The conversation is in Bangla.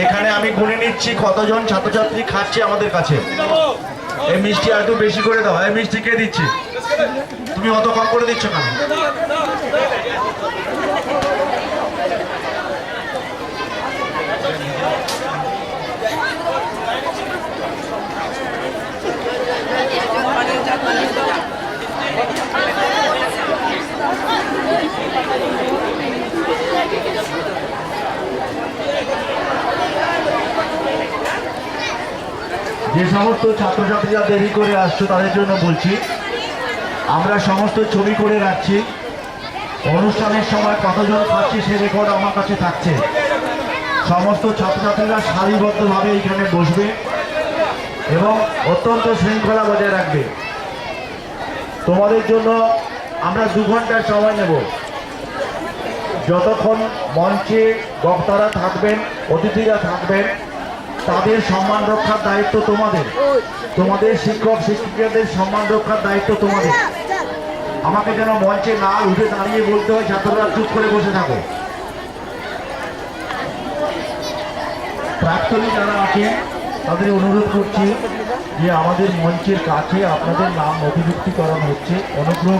এখানে আমি গুনে নিচ্ছি কতজন ছাত্রছাত্রী খাচ্ছে আমাদের কাছে। এই মিষ্টি আর একটু বেশি করে দাও। এই মিষ্টি কে দিচ্ছে? তুমি অত কম করে দিচ্ছ কেন? যে সমস্ত ছাত্রছাত্রীরা দেরি করে আসছো তাদের জন্য বলছি, আমরা সমস্ত ছবি করে রাখছি। অনুষ্ঠানের সময় কতজন খাচ্ছি সে রেকর্ড আমার কাছে থাকছে। সমস্ত ছাত্রছাত্রীরা সারিবদ্ধভাবে এখানে বসবে এবং অত্যন্ত শৃঙ্খলা বজায় রাখবে। তোমাদের জন্য আমরা 2 ঘন্টার সময় নেব। যতক্ষণ মঞ্চে বক্তারা থাকবেন, অতিথিরা থাকবেন, তাদের সম্মান রক্ষার দায়িত্ব তোমাদের। তোমাদের শিক্ষক শিক্ষিকাদের সম্মান রক্ষার দায়িত্ব তোমাদের। আমাকে যেন মঞ্চে না উঠে দাঁড়িয়ে বলতে হয় ছাত্ররা চুপ করে বসে থাকো। প্রাক্তনী যারা আছেন তাদের অনুরোধ করছি যে আমাদের মঞ্চের কাছে আপনাদের নাম নথিভুক্তি করানো হচ্ছে, অনুগ্রহ